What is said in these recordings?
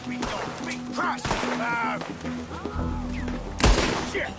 Crush! Shit!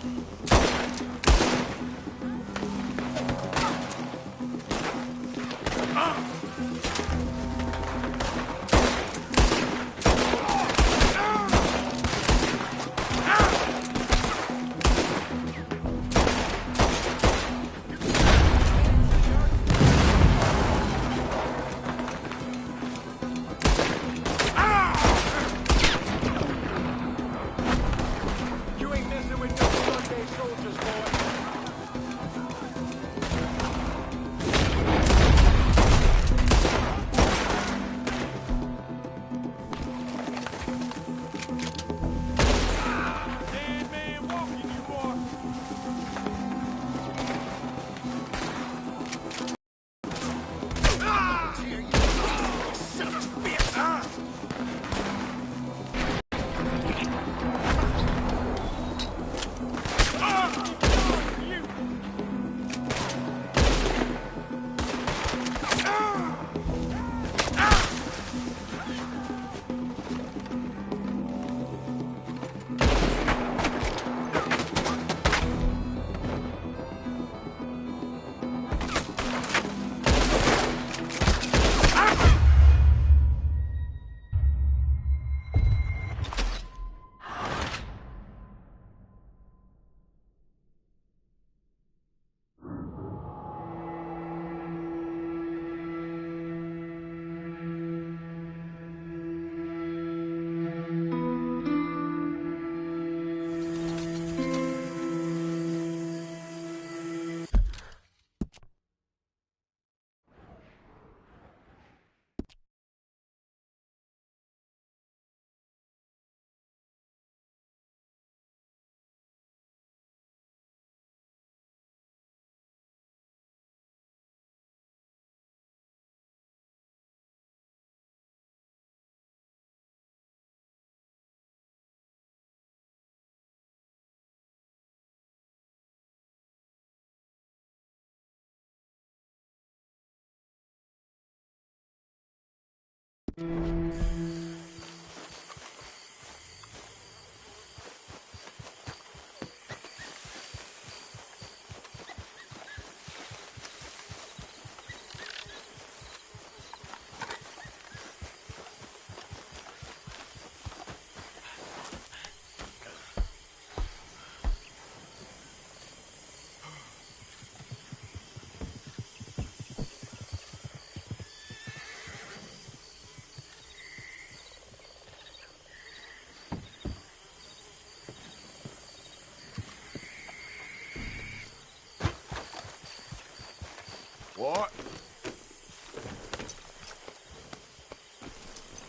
What?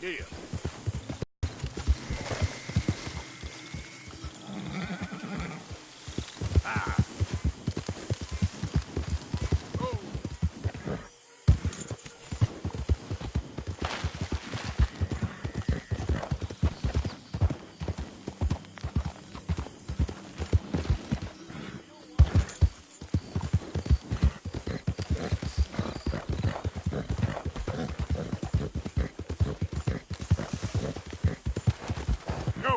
Yeah. Go!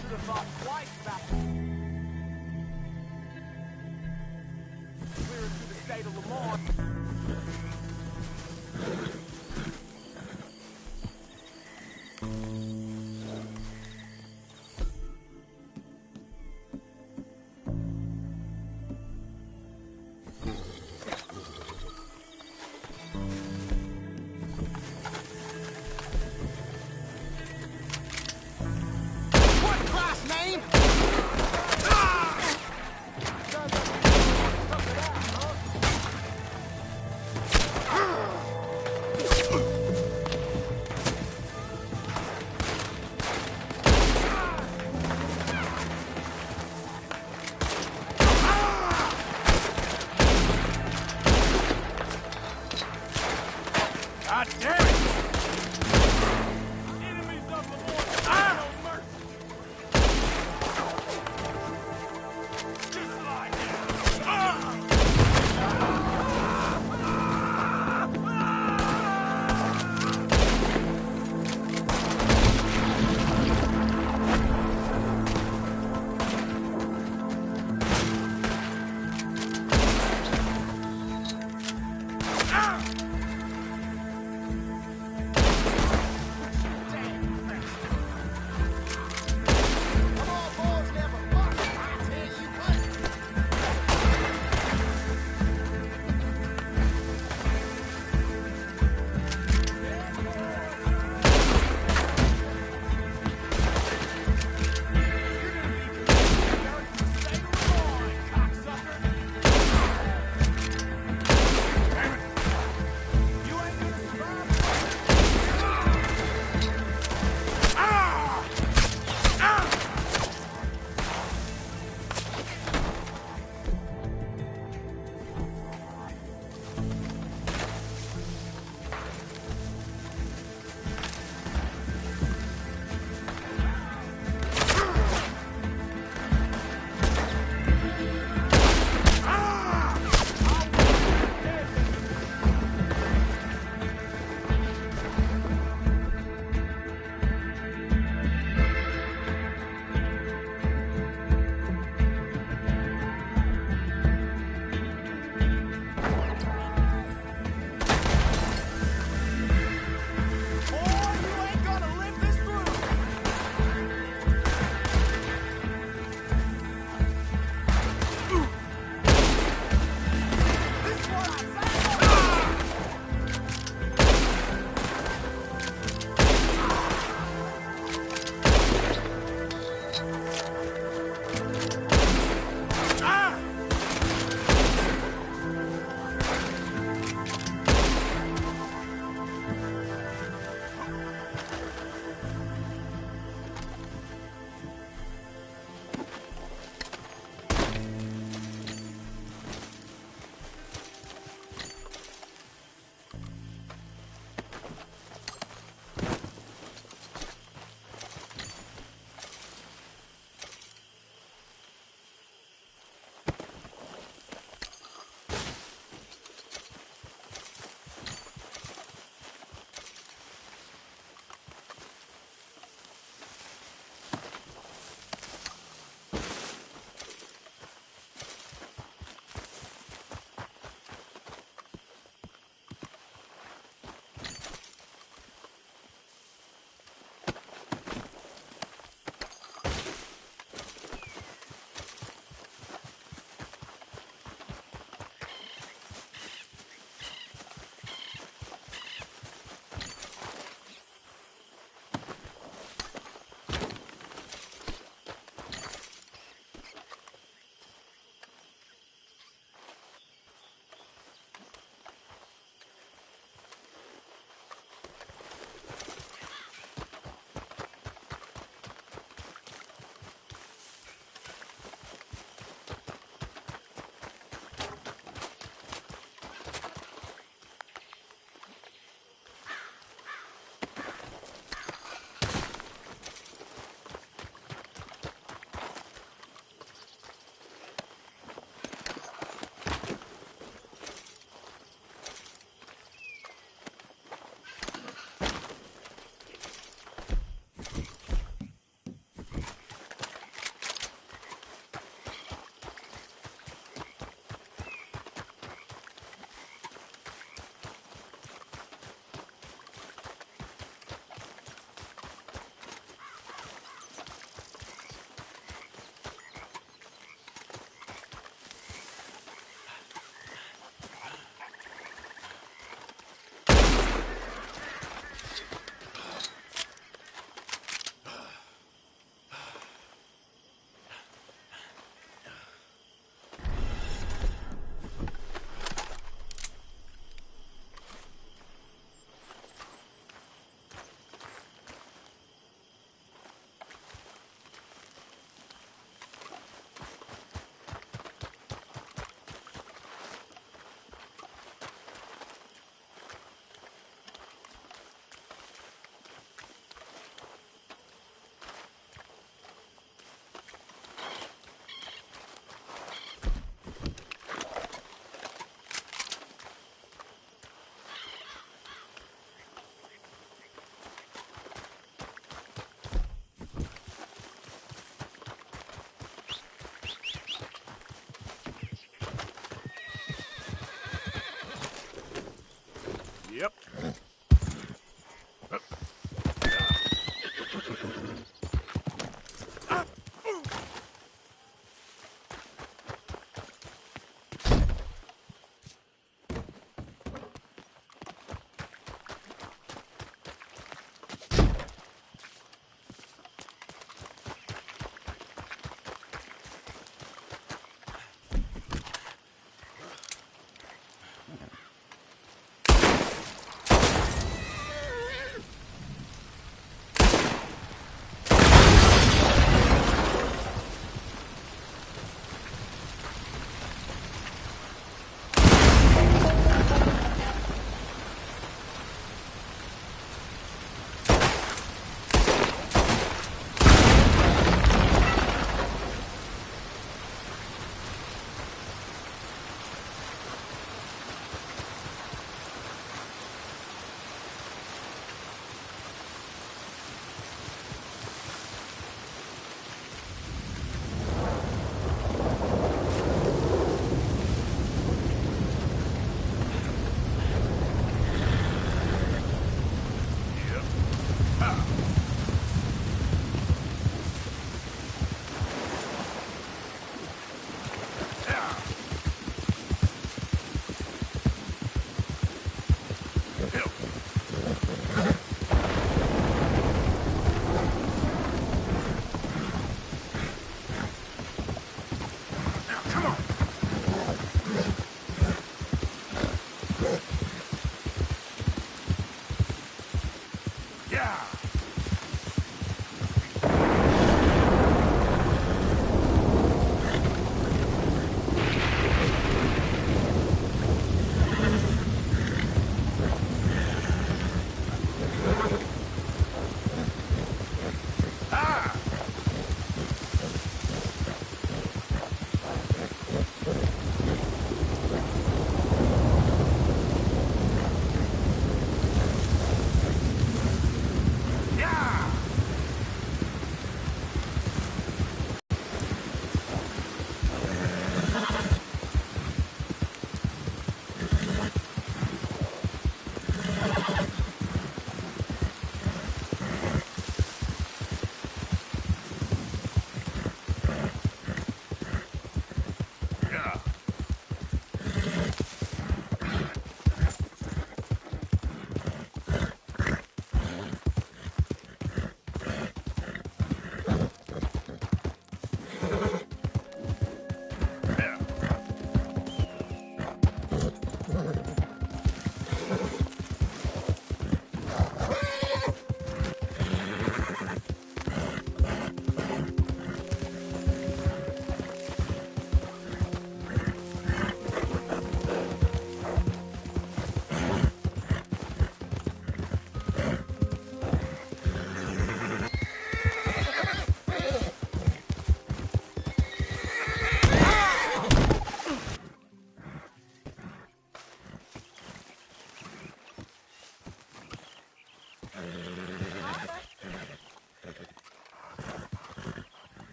Should have thought twice about clearing through the state of Lamar.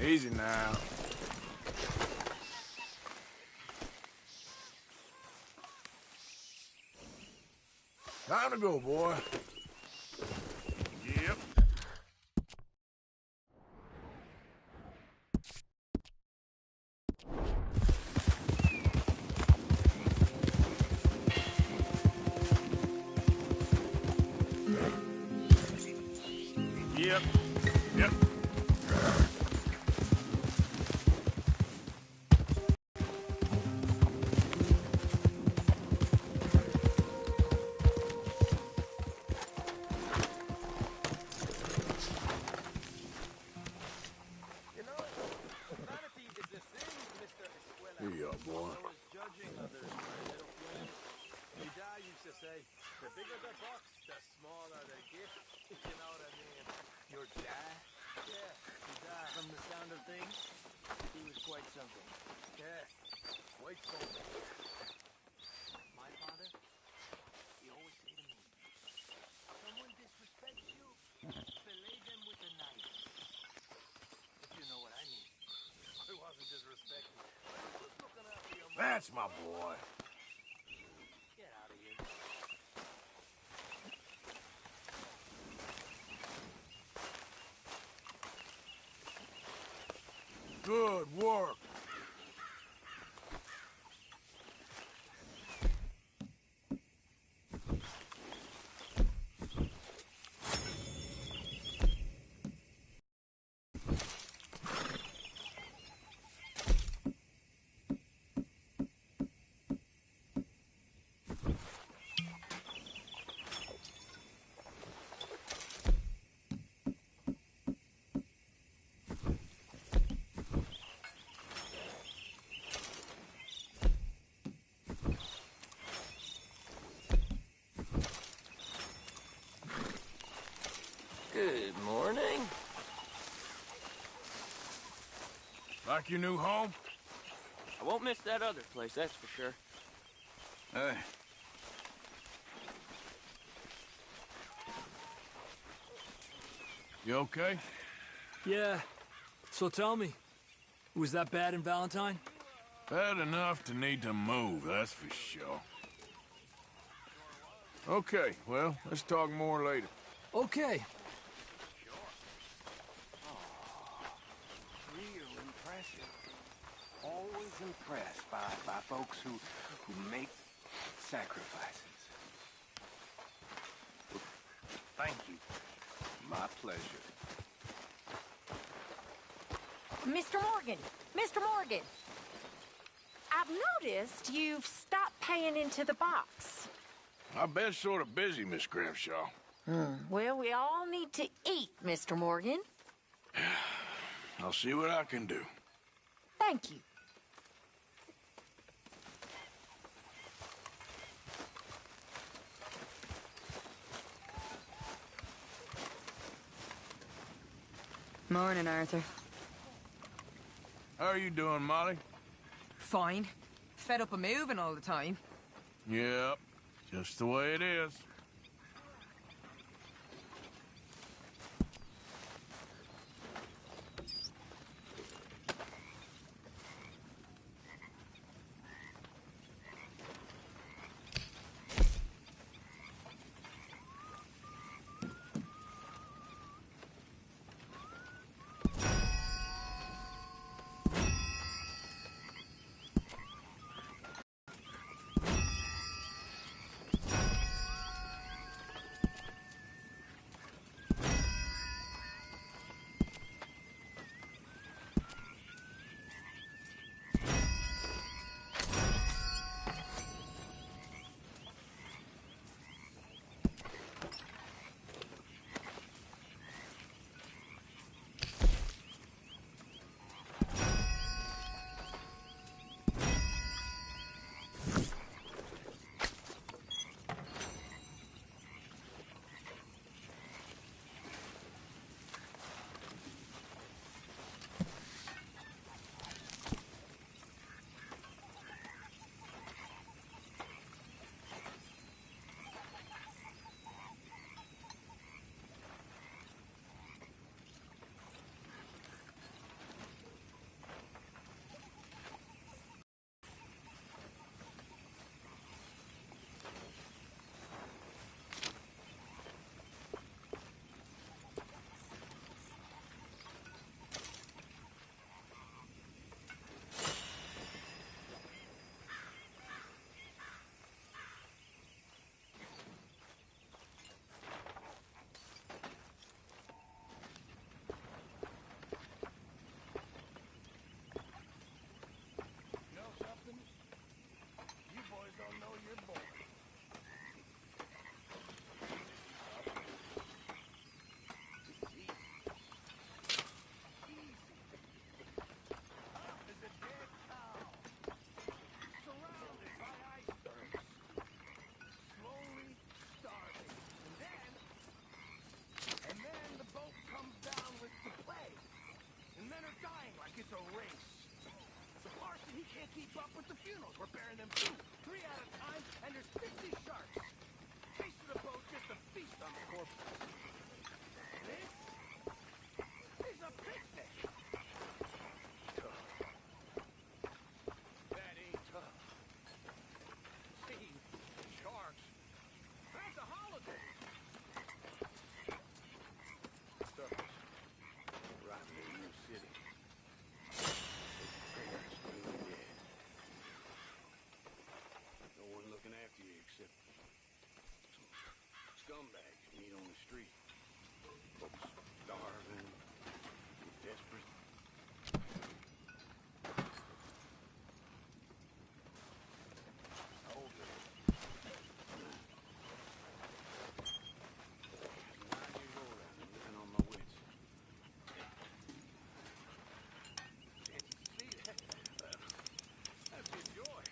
Easy now. Time to go, boy. Yep. Yep. Yep. You know, vanity is a sin, Mr. Escuela. Here you are, boy. I was judging others by their appearance. My dad used to say, the bigger the box, the smaller the gift. You know what I mean? Your dad? Yeah, your dad. From the sound of things, he was quite something. Yeah, quite something. My father, he always said to me, someone disrespects you, fillet them with a knife. If you know what I mean. I wasn't disrespecting. I was just looking after your mom. That's my boy. Get out of here. Good work. Good morning. Like your new home? I won't miss that other place, that's for sure. Hey. You okay? Yeah. So tell me, was that bad in Valentine? Bad enough to need to move, that's for sure. Okay, well, let's talk more later. Okay. Real impressive. Always impressed by folks who make sacrifices. Well, thank you. My pleasure. Mr. Morgan! Mr. Morgan! I've noticed you've stopped paying into the box. I've been sort of busy, Miss Grimshaw. Well, we all need to eat, Mr. Morgan. I'll see what I can do. Thank you. Morning, Arthur. How are you doing, Molly? Fine. Fed up of moving all the time. Yep, just the way it is. is a race. The parson, he can't keep up with the funerals. We're burying them too. 3 at a time, and there's 50 sharks. Chase to the boat just to feast on the corpses. This is a picnic. Tough. That ain't tough. See, sharks. That's a holiday. Suckers. Right in the new city. Parents clearly dead. No one looking after you except some scumbags you meet on the street. Folks starving, desperate. How old are you? 9 years old and I'm living on my wits. See, that's your joy.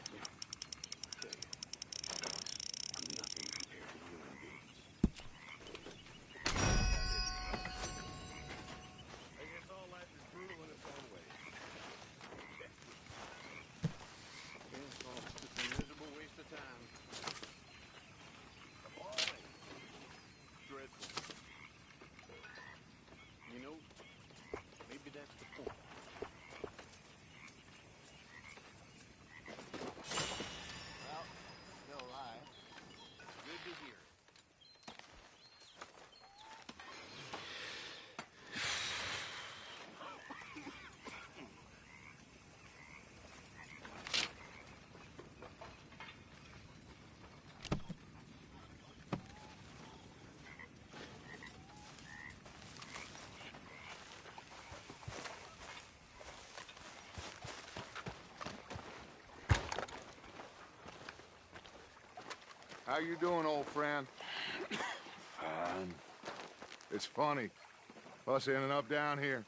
Yeah, I tell you, I'm nothing compared to human beings. I guess all life is brutal in its own way. It's all just a miserable waste of time. Appalling. Dreadful. You know, maybe that's the point. Well, no lie. Good to hear. How you doing, old friend? Fine. It's funny, us ending up down here.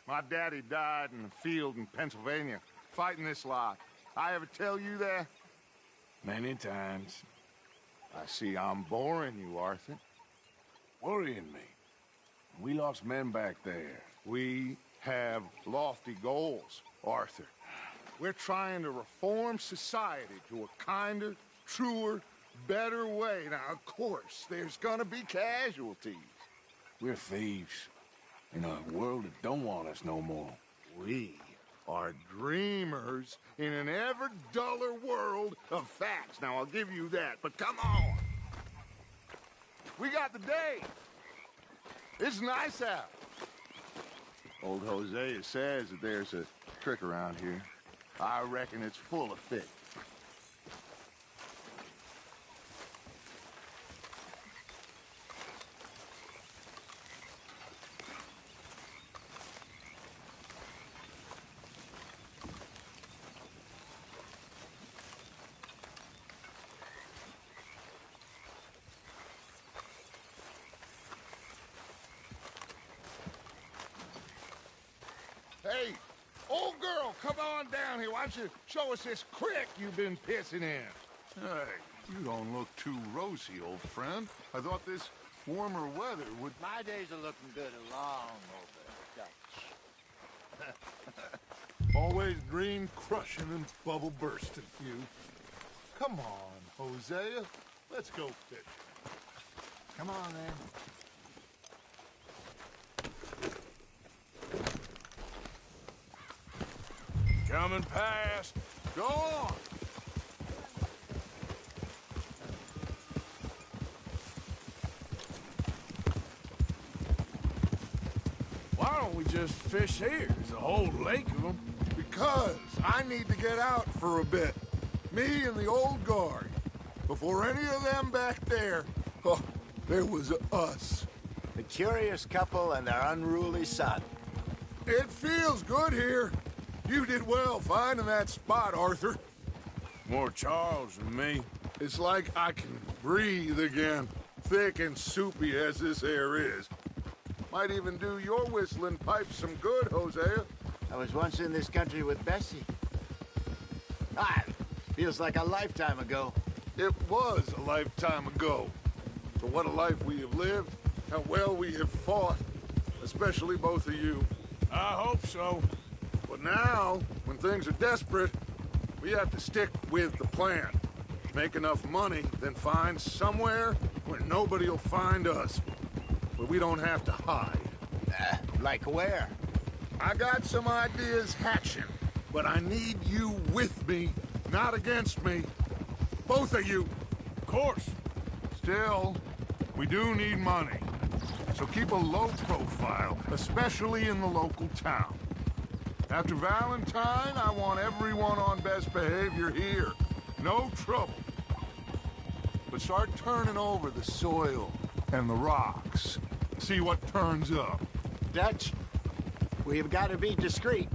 My daddy died in a field in Pennsylvania, fighting this lot. I ever tell you that? Many times. I see I'm boring you, Arthur. Worrying me. We lost men back there. We have lofty goals, Arthur. We're trying to reform society to a kinder, truer, better way. Now, of course, there's gonna be casualties. We're thieves. In a world that don't want us no more. We are dreamers in an ever duller world of facts. Now, I'll give you that, but come on. We got the day. It's nice out. Old Hosea says that there's a trick around here. I reckon it's full of fish. Hey, old girl, come on down here. Why don't you show us this creek you've been pissing in? Hey, you don't look too rosy, old friend. I thought this warmer weather would... My days are looking good along over Dutch. Always green crushing and bubble bursting, you. Come on, Hosea. Let's go fish. Come on, then. Coming past. Go on. Why don't we just fish here? There's a whole lake of them. Because I need to get out for a bit. Me and the old guard. Before any of them back there, oh, there was us. The curious couple and their unruly son. It feels good here. You did well finding that spot, Arthur. More Charles than me. It's like I can breathe again, thick and soupy as this air is. Might even do your whistling pipe some good, Hosea. I was once in this country with Bessie. Feels like a lifetime ago. It was a lifetime ago. For what a life we have lived, how well we have fought, especially both of you. I hope so. But now, when things are desperate, we have to stick with the plan. Make enough money, then find somewhere where nobody will find us. Where we don't have to hide. Like where? I got some ideas hatching, but I need you with me, not against me. Both of you. Of course. Still, we do need money. So keep a low profile, especially in the local town. After Valentine, I want everyone on best behavior here. No trouble. But start turning over the soil and the rocks. See what turns up. Dutch, we've got to be discreet.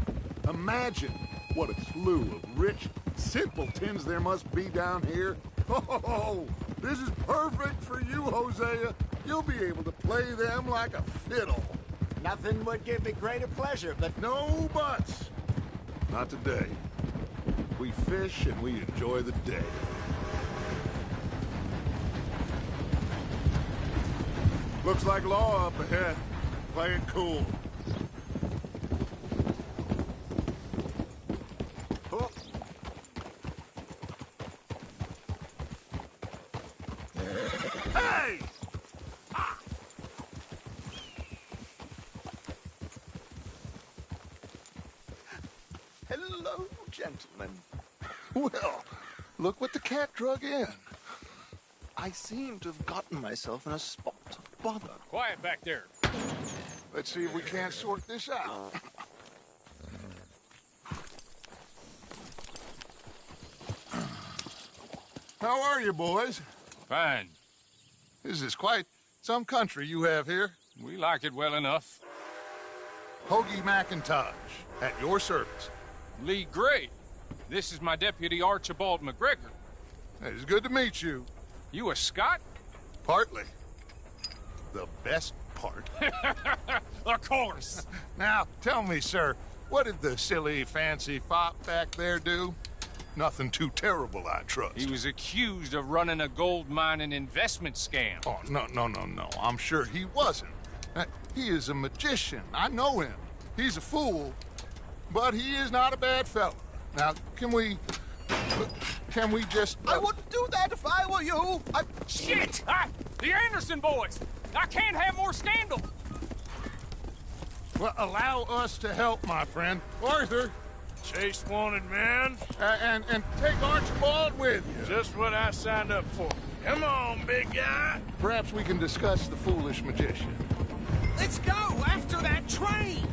Imagine what a slew of rich simpletons there must be down here. Oh, this is perfect for you, Hosea. You'll be able to play them like a fiddle. Nothing would give me greater pleasure, but No buts. Not today. We fish and we enjoy the day. Looks like law up ahead. Play it cool. oh, Hey! hello, gentlemen. Well, look what the cat drug in. I seem to have gotten myself in a spot of bother. Quiet back there. Let's see if we can't sort this out. How are you, boys? Fine. This is quite some country you have here. We like it well enough. Hoagie McIntosh, at your service. Lee Gray. This is my deputy Archibald McGregor. It's good to meet you. You a Scot? Partly. The best part. Of course. Now, tell me, sir, what did the silly, fancy fop back there do? Nothing too terrible, I trust. He was accused of running a gold mining investment scam. Oh, no. I'm sure he wasn't. He is a magician. I know him. He's a fool, but he is not a bad fellow. Now, can we just... I wouldn't do that if I were you. Shit! The Anderson boys! I can't have more scandal! Well, allow us to help, my friend. Arthur, Chase wanted man. and take Archibald with you. Just what I signed up for. Come on, big guy. Perhaps we can discuss the foolish magician. Let's go after that train!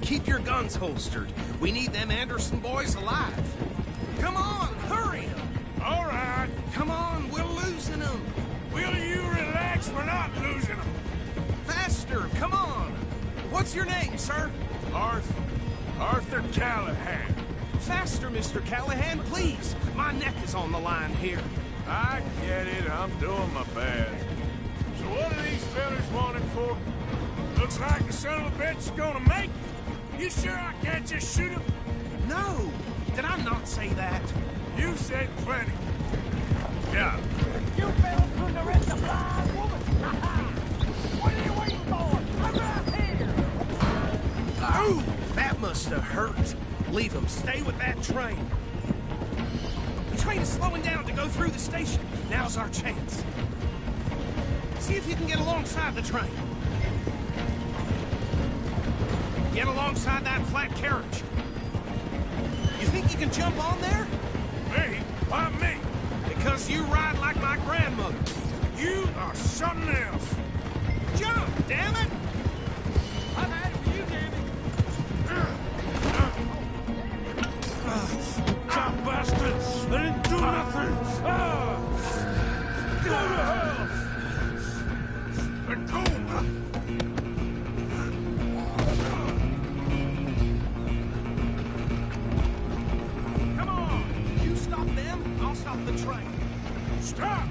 Keep your guns holstered. We need them Anderson boys alive. Come on, hurry! All right. Come on, we're losing them. Will you relax? We're not losing them. Faster, come on! What's your name, sir? Arthur Callahan. Faster, Mr. Callahan, please. My neck is on the line here. I get it. I'm doing my best. So what are these fellas wanted for? Looks like the son of a bitch is gonna make it. You sure I can't just shoot him? No, did I not say that? You said plenty. Yeah. You fell through the rest of blind woman! What are you waiting for? I'm right here! Oh, that must have hurt. Leave them. Stay with that train. The train is slowing down to go through the station. Now's our chance. See if you can get alongside the train. Get alongside that flat carriage. You think you can jump on there? Me? Why me? Because you ride like my grandmother. You are something else. Jump, damn it! I'm out of you, damn it! God bastards! They didn't do nothing! Go to hell! Let go! Come on! You stop them, I'll stop the train. Stop!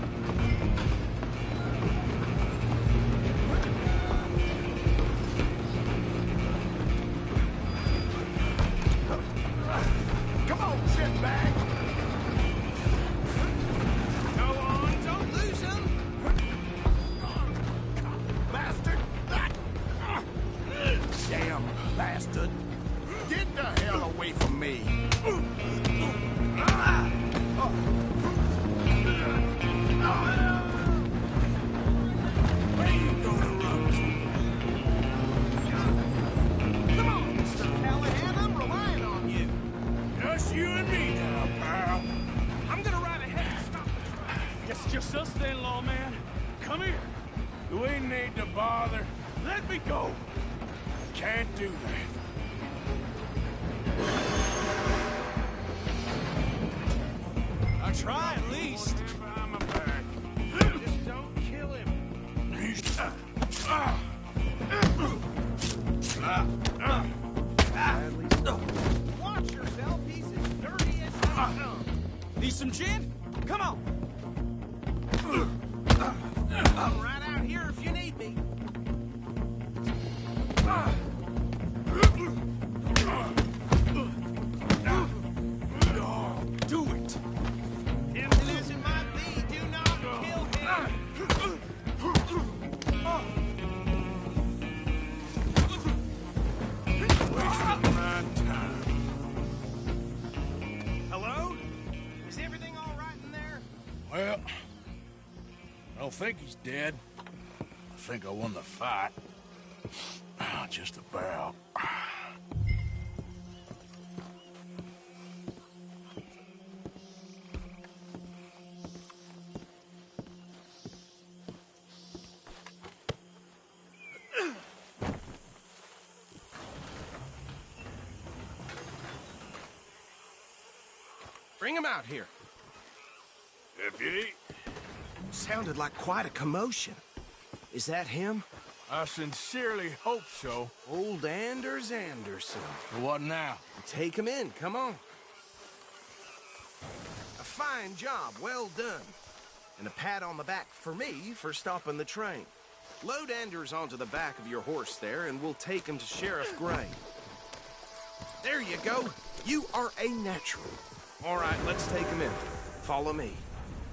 bastard! Get the hell away from me! Where you gonna run Come on, Mr. Callahan, I'm relying on you. to? Just you and me now, pal. I'm gonna ride ahead and stop the train. Guess it's just us then, lawman. Come here. We need to bother. Let me go. Can't do that. I'll try at least. Behind my back. Just don't kill him. Watch yourself, he's as dirty as they come. Need some gin? Come on. I'm right out here if you need me. Do it. Tempting as it might be, do not kill him. Wasting my time. Hello? Is everything all right in there? Well, I don't think he's dead. I think I won the fight. Just about. Bring him out here. Deputy, Sounded like quite a commotion. Is that him? I sincerely hope so. Old Anders Anderson. But what now? Take him in, come on. A fine job, well done. And a pat on the back for me for stopping the train. Load Anders onto the back of your horse there, and we'll take him to Sheriff Gray. There you go. You are a natural. All right, let's take him in. Follow me.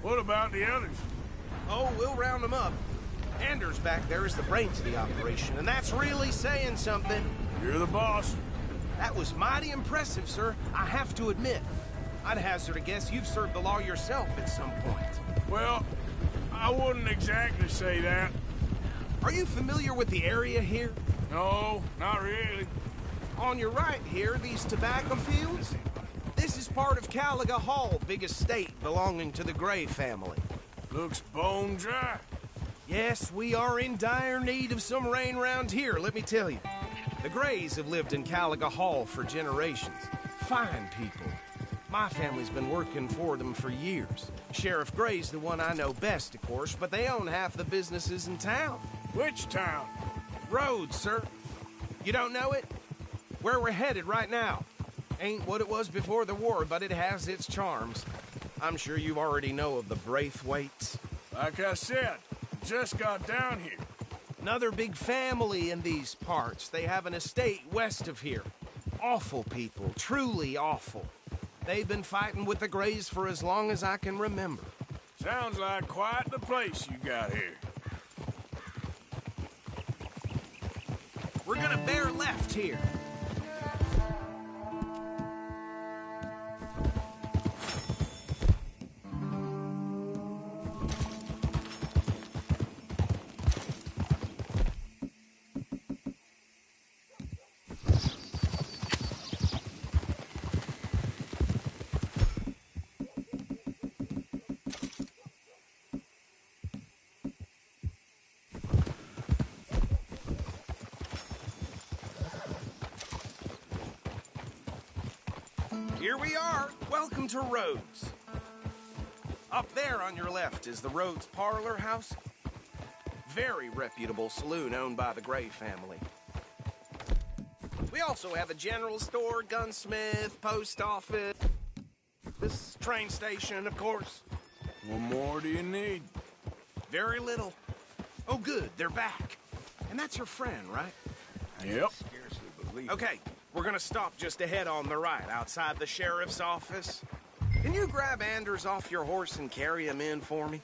What about the others? Oh, we'll round them up. Anders back there is the brains of the operation, and that's really saying something. You're the boss. That was mighty impressive, sir. I have to admit. I'd hazard a guess you've served the law yourself at some point. Well, I wouldn't exactly say that. Are you familiar with the area here? No, not really. On your right here, these tobacco fields? This is part of Caliga Hall, big estate belonging to the Gray family. Looks bone dry. Yes, we are in dire need of some rain round here, let me tell you. The Grays have lived in Caliga Hall for generations. Fine people. My family's been working for them for years. Sheriff Gray's the one I know best, of course, but they own half the businesses in town. Which town? Rhodes, sir. You don't know it? Where we're headed right now. Ain't what it was before the war, but it has its charms. I'm sure you already know of the Braithwaites. Like I said, just got down here. Another big family in these parts. They have an estate west of here. Awful people, truly awful. They've been fighting with the Grays for as long as I can remember. Sounds like quite the place you got here. We're gonna bear left here. Here we are. Welcome to Rhodes. Up there on your left is the Rhodes Parlor House. Very reputable saloon owned by the Gray family. We also have a general store, gunsmith, post office, this train station, of course. What more do you need? Very little. Oh, good, they're back. And that's your friend, right? Yep. Scarcely believe it. Okay, we're gonna stop just ahead on the right, outside the sheriff's office. Can you grab Anders off your horse and carry him in for me?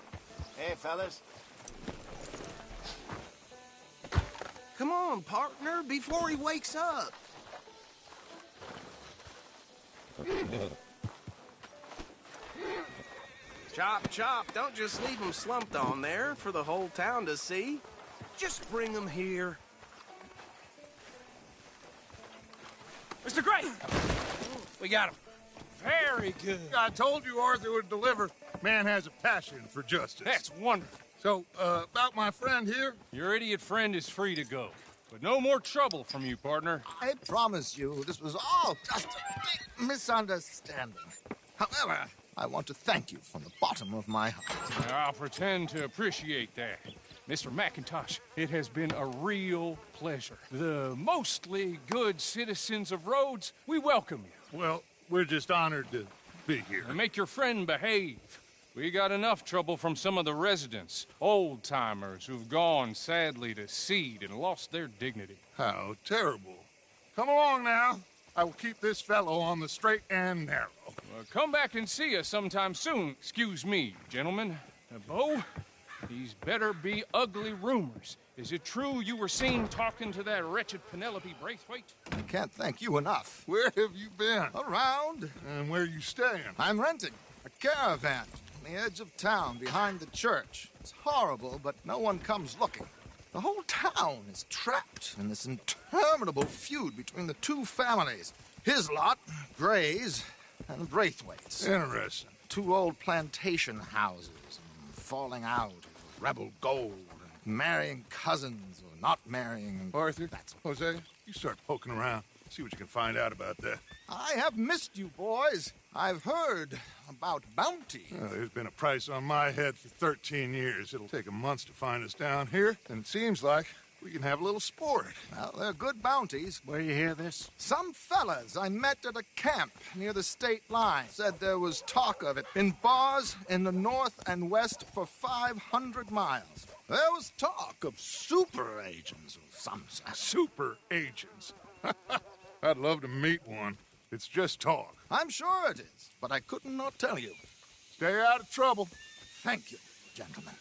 Hey, fellas. Come on, partner, before he wakes up. Chop, chop. Don't just leave them slumped on there for the whole town to see. Just bring them here. Mr. Gray! We got him. Very good. I told you Arthur would deliver. Man has a passion for justice. That's wonderful. So, about my friend here? Your idiot friend is free to go. But no more trouble from you, partner. I promise you, this was all just a big misunderstanding. However, I want to thank you from the bottom of my heart. I'll pretend to appreciate that. Mr. McIntosh, it has been a real pleasure. The mostly good citizens of Rhodes, we welcome you. Well, we're just honored to be here. And make your friend behave. We got enough trouble from some of the residents, old-timers who've gone, sadly, to seed and lost their dignity. How terrible. Come along now. I will keep this fellow on the straight and narrow. Come back and see us sometime soon. Excuse me, gentlemen. Bo, these better be ugly rumors. Is it true you were seen talking to that wretched Penelope Braithwaite? I can't thank you enough. Where have you been? Around. And where are you staying? I'm renting a caravan on the edge of town behind the church. It's horrible, but no one comes looking. The whole town is trapped in this interminable feud between the two families. His lot, Gray's, and Braithwaite's. Interesting. Two old plantation houses, and falling out, rebel gold, and marrying cousins or not marrying. And Arthur, Hosea, you start poking around. See what you can find out about that. I have missed you, boys. I've heard about bounty. Well, there's been a price on my head for 13 years. It'll take 'em months to find us down here, and it seems like we can have a little sport. Well, they're good bounties. Where you hear this? Some fellas I met at a camp near the state line said there was talk of it in bars in the north and west for 500 miles. There was talk of super agents of some sort. Super agents? I'd love to meet one. It's just talk. I'm sure it is, but I couldn't not tell you. Stay out of trouble. Thank you, gentlemen.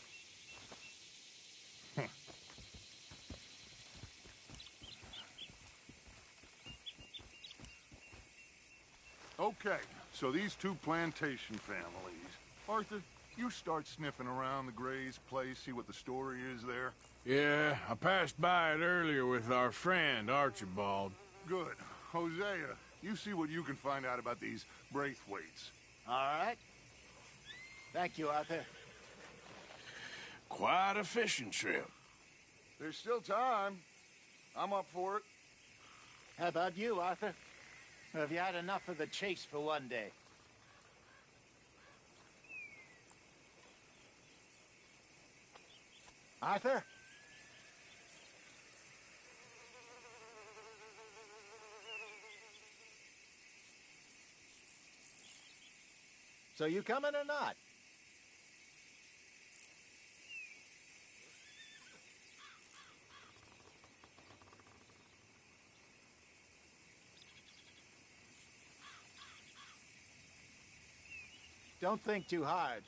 Okay, so these two plantation families. Arthur, you start sniffing around the Gray's place, see what the story is there. Yeah, I passed by it earlier with our friend, Archibald. Good. Hosea, you see what you can find out about these Braithwaites. All right. Thank you, Arthur. Quite a fishing trip. There's still time. I'm up for it. How about you, Arthur? Or have you had enough of the chase for one day? Arthur? So you coming or not? Don't think too hard.